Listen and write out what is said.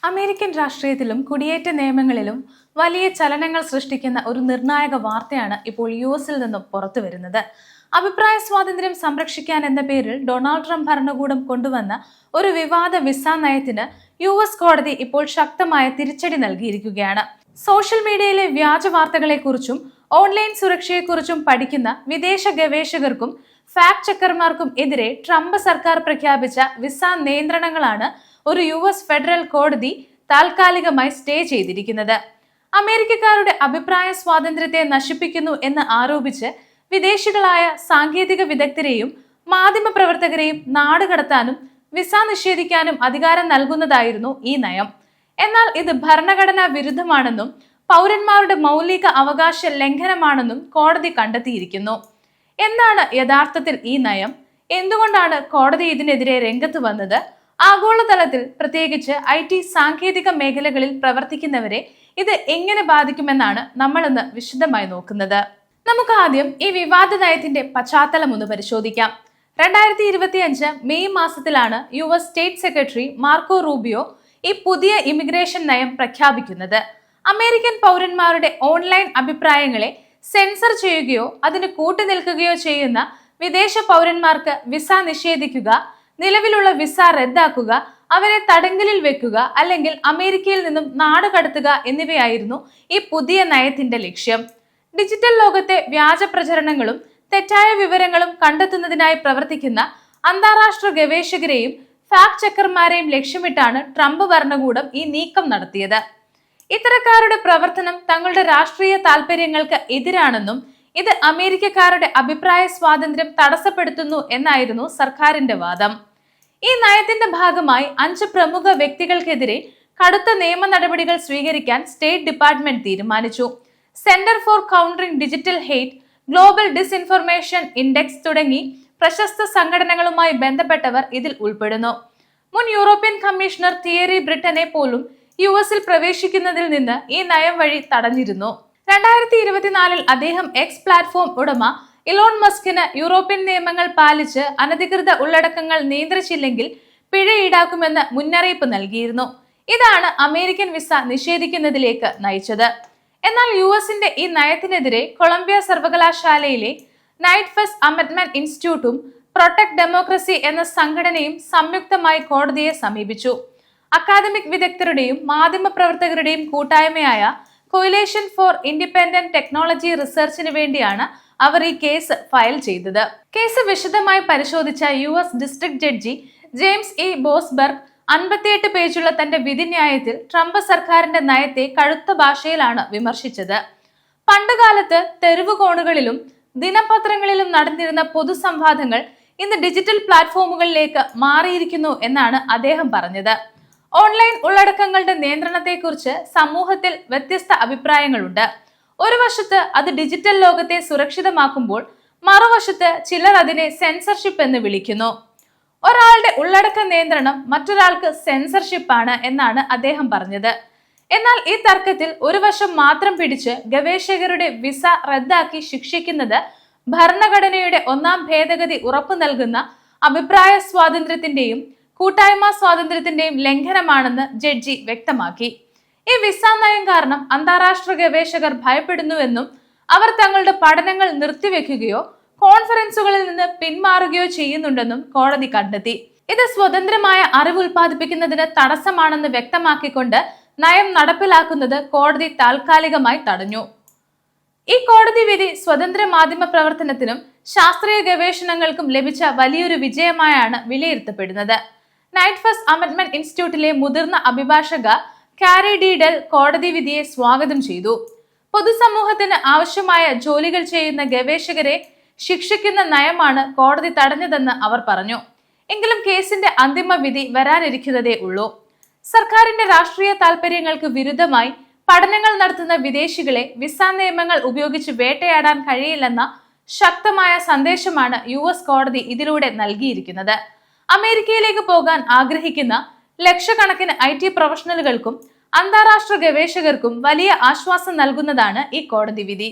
American രാഷ്ട്രീയത്തിലും കുടിയേറ്റ നിയമങ്ങളിലും വലിയ ചലനങ്ങൾ സൃഷ്ടിക്കുന്ന ഒരു നിർണായക വാർത്തയാണ് ഇപ്പോൾ യു.എസിൽ നിന്നും പുറത്തു വരുന്നത്. അഭിപ്രായ സ്വാതന്ത്ര്യം സംരക്ഷിക്കാൻ എന്ന പേരിൽ ഡൊണാൾഡ് ട്രംപ് ഭരണകൂടം കൊണ്ടുവന്ന ഒരു വിവാദ വിസ നയത്തിന് യു.എസ് കോടതി ഇപ്പോൾ ശക്തമായ തിരിച്ചടി നൽകിയിരിക്കുകയാണ്. സോഷ്യൽ മീഡിയയിലെ വ്യാജ വാർത്തകളെക്കുറിച്ചും ഓൺലൈൻ സുരക്ഷയെക്കുറിച്ചും പഠിക്കുന്ന വിദേശ ഗവേഷകർക്കും ഫാക്ട് ചെക്കർമാർക്കും എതിരെ ട്രംപ് സർക്കാർ പ്രഖ്യാപിച്ച വിസ നിയന്ത്രണങ്ങളാണ് ഒരു യു.എസ് ഫെഡറൽ കോടതി താൽക്കാലികമായി സ്റ്റേ ചെയ്തിരിക്കുന്നത്. അമേരിക്കക്കാരുടെ അഭിപ്രായ സ്വാതന്ത്ര്യത്തെ നശിപ്പിക്കുന്നു എന്ന് ആരോപിച്ച് വിദേശികളായ സാങ്കേതിക വിദഗ്ധരെയും മാധ്യമപ്രവർത്തകരെയും നാടുകടത്താനും വിസ നിഷേധിക്കാനും അധികാരം നൽകുന്നതായിരുന്നു ഈ നയം. എന്നാൽ ഇത് ഭരണഘടനാ വിരുദ്ധമാണെന്നും പൗരന്മാരുടെ മൗലിക അവകാശ ലംഘനമാണെന്നും കോടതി കണ്ടെത്തിയിരിക്കുന്നു. എന്താണ് യഥാർത്ഥത്തിൽ ഈ നയം? എന്തുകൊണ്ടാണ് കോടതി ഇതിനെതിരെ രംഗത്ത് വന്നത്? ആഗോളതലത്തിൽ പ്രത്യേകിച്ച് IT സാങ്കേതിക മേഖലകളിൽ പ്രവർത്തിക്കുന്നവരെ ഇത് എങ്ങനെ ബാധിക്കുമെന്നാണ് നമ്മൾ ഇന്ന് വിശദമായി നോക്കുന്നത്. നമുക്ക് ആദ്യം ഈ വിവാദ നയത്തിന്റെ പശ്ചാത്തലം ഒന്ന് പരിശോധിക്കാം. 2025 മെയ് മാസത്തിലാണ് US state secretary Marco Rubio ഈ പുതിയ ഇമിഗ്രേഷൻ നയം പ്രഖ്യാപിക്കുന്നത്. അമേരിക്കൻ പൗരന്മാരുടെ ഓൺലൈൻ അഭിപ്രായങ്ങളെ സെൻസർ ചെയ്യുകയോ അതിന് കൂട്ടുനിൽക്കുകയോ ചെയ്യുന്ന വിദേശ പൗരന്മാർക്ക് വിസ നിഷേധിക്കുക, നിലവിലുള്ള വിസ റദ്ദാക്കുക, അവരെ തടങ്കലിൽ വെക്കുക അല്ലെങ്കിൽ അമേരിക്കയിൽ നിന്നും നാടുകടത്തുക എന്നിവയായിരുന്നു ഈ പുതിയ നയത്തിന്റെ ലക്ഷ്യം. ഡിജിറ്റൽ ലോകത്തെ വ്യാജ പ്രചരണങ്ങളും തെറ്റായ വിവരങ്ങളും കണ്ടെത്തുന്നതിനായി പ്രവർത്തിക്കുന്ന അന്താരാഷ്ട്ര ഗവേഷകരെയും ഫാക്ട് ചെക്കർമാരെയും ലക്ഷ്യമിട്ടാണ് ട്രംപ് ഭരണകൂടം ഈ നീക്കം നടത്തിയത്. ഇത്തരക്കാരുടെ പ്രവർത്തനം തങ്ങളുടെ രാഷ്ട്രീയ താൽപര്യങ്ങൾക്ക് എതിരാണെന്നും ഇത് അമേരിക്കക്കാരുടെ അഭിപ്രായ സ്വാതന്ത്ര്യം തടസ്സപ്പെടുത്തുന്നു എന്നായിരുന്നു സർക്കാരിന്റെ വാദം. ഈ നയത്തിന്റെ ഭാഗമായി 5 പ്രമുഖ വ്യക്തികൾക്കെതിരെ കടുത്ത നിയമ നടപടികൾ സ്വീകരിക്കാൻ സ്റ്റേറ്റ് ഡിപ്പാർട്ട്മെന്റ് തീരുമാനിച്ചു. Centre for countering digital hate, global disinformation index തുടങ്ങി പ്രശസ്ത സംഘടനകളുമായി ബന്ധപ്പെട്ടവർ ഇതിൽ ഉൾപ്പെടുന്നു. മുൻ യൂറോപ്യൻ കമ്മീഷണർ തിയറി ബ്രിട്ടനെ പോലും യുഎസിൽ പ്രവേശിക്കുന്നതിൽ നിന്ന് ഈ നയം വഴി തടഞ്ഞിരുന്നു. 2024 അദ്ദേഹം എക്സ് പ്ലാറ്റ്ഫോം ഉടമ ഇലോൺ മസ്കിന് യൂറോപ്യൻ നിയമങ്ങൾ പാലിച്ച് അനധികൃത ഉള്ളടക്കങ്ങൾ നിയന്ത്രിച്ചില്ലെങ്കിൽ പിഴ ഈടാക്കുമെന്ന് മുന്നറിയിപ്പ് നൽകിയിരുന്നു. ഇതാണ് അമേരിക്കൻ വിസ നിഷേധിക്കുന്നതിലേക്ക് നയിച്ചത്. എന്നാൽ യുഎസിന്റെ ഈ നയത്തിനെതിരെ കൊളംബിയ സർവകലാശാലയിലെ നൈറ്റ് ഫസ്റ്റ് അമെൻഡ്മെന്റ് ഇൻസ്റ്റിറ്റ്യൂട്ടും പ്രൊട്ടക്ട് ഡെമോക്രസി എന്ന സംഘടനയും സംയുക്തമായി കോടതിയെ സമീപിച്ചു. അക്കാദമിക് വിദഗ്ധരുടെയും മാധ്യമപ്രവർത്തകരുടെയും കൂട്ടായ്മയായ കൊയിലേഷൻ ഫോർ ഇൻഡിപെൻഡന്റ് ടെക്നോളജി റിസർച്ചിന് വേണ്ടിയാണ് അവർ ഈ കേസ് ഫയൽ ചെയ്തത്. കേസ് വിശദമായി പരിശോധിച്ച US district judge James E. ബോസ്ബർഗ് 58 പേജുള്ള തന്റെ വിധിന്യായത്തിൽ ട്രംപ് സർക്കാരിന്റെ നയത്തെ കടുത്ത ഭാഷയിലാണ് വിമർശിച്ചത്. പണ്ടുകാലത്ത് തെരുവ് കോണുകളിലും ദിനപത്രങ്ങളിലും നടന്നിരുന്ന പൊതുസംവാദങ്ങൾ ഇന്ന് ഡിജിറ്റൽ പ്ലാറ്റ്ഫോമുകളിലേക്ക് മാറിയിരിക്കുന്നു എന്നാണ് അദ്ദേഹം പറഞ്ഞത്. ഓൺലൈൻ ഉള്ളടക്കങ്ങളുടെ നിയന്ത്രണത്തെക്കുറിച്ച് സമൂഹത്തിൽ വ്യത്യസ്ത അഭിപ്രായങ്ങളുണ്ട്. ഒരു വശത്ത് അത് ഡിജിറ്റൽ ലോകത്തെ സുരക്ഷിതമാക്കുമ്പോൾ മറുവശത്ത് ചിലർ അതിനെ സെൻസർഷിപ്പ് എന്ന് വിളിക്കുന്നു. ഒരാളുടെ ഉള്ളടക്ക നിയന്ത്രണം മറ്റൊരാൾക്ക് സെൻസർഷിപ്പാണ് എന്നാണ് അദ്ദേഹം പറഞ്ഞത്. എന്നാൽ ഈ തർക്കത്തിൽ ഒരു വശം മാത്രം പിടിച്ച് ഗവേഷകരുടെ വിസ റദ്ദാക്കി ശിക്ഷിക്കുന്നത് ഭരണഘടനയുടെ 1-ാം ഭേദഗതി ഉറപ്പു നൽകുന്ന അഭിപ്രായ സ്വാതന്ത്ര്യത്തിന്റെയും കൂട്ടായ്മ സ്വാതന്ത്ര്യത്തിന്റെയും ലംഘനമാണെന്ന് ജഡ്ജി വ്യക്തമാക്കി. ഈ വിസ നയം കാരണം അന്താരാഷ്ട്ര ഗവേഷകർ ഭയപ്പെടുന്നുവെന്നും അവർ തങ്ങളുടെ പഠനങ്ങൾ നിർത്തിവെക്കുകയോ കോൺഫറൻസുകളിൽ നിന്ന് പിന്മാറുകയോ ചെയ്യുന്നുണ്ടെന്നും കോടതി കണ്ടെത്തി. ഇത് സ്വതന്ത്രമായ അറിവ് ഉൽപ്പാദിപ്പിക്കുന്നതിന് തടസ്സമാണെന്ന് വ്യക്തമാക്കിക്കൊണ്ട് നയം നടപ്പിലാക്കുന്നത് കോടതി താൽക്കാലികമായി തടഞ്ഞു. ഈ കോടതി വിധി സ്വതന്ത്ര മാധ്യമ പ്രവർത്തനത്തിനും ശാസ്ത്രീയ ഗവേഷണങ്ങൾക്കും ലഭിച്ച വലിയൊരു വിജയമായാണ് വിലയിരുത്തപ്പെടുന്നത്. നൈറ്റ് ഫസ്റ്റ് അമെൻഡ്മെന്റ് ഇൻസ്റ്റിറ്റ്യൂട്ടിലെ മുതിർന്ന അഭിഭാഷക കാരി ഡി ഡെൽ കോടതി വിധിയെ സ്വാഗതം ചെയ്തു. പൊതുസമൂഹത്തിന് ആവശ്യമായ ജോലികൾ ചെയ്യുന്ന ഗവേഷകരെ ശിക്ഷിക്കുന്ന നയമാണ് കോടതി തടഞ്ഞതെന്ന് അവർ പറഞ്ഞു. എങ്കിലും കേസിന്റെ അന്തിമ വിധി വരാനിരിക്കുന്നതേ ഉള്ളൂ. സർക്കാരിന്റെ രാഷ്ട്രീയ താൽപര്യങ്ങൾക്ക് വിരുദ്ധമായി പഠനങ്ങൾ നടത്തുന്ന വിദേശികളെ വിസ നിയമങ്ങൾ ഉപയോഗിച്ച് വേട്ടയാടാൻ കഴിയില്ലെന്ന ശക്തമായ സന്ദേശമാണ് US കോടതി ഇതിലൂടെ നൽകിയിരിക്കുന്നത്. അമേരിക്കയിലേക്ക് പോകാൻ ആഗ്രഹിക്കുന്ന ലക്ഷക്കണക്കിന് IT പ്രൊഫഷണലുകൾക്കും അന്താരാഷ്ട്ര ഗവേഷകർക്കും വലിയ ആശ്വാസം നൽകുന്നതാണ് ഈ കോടതി വിധി.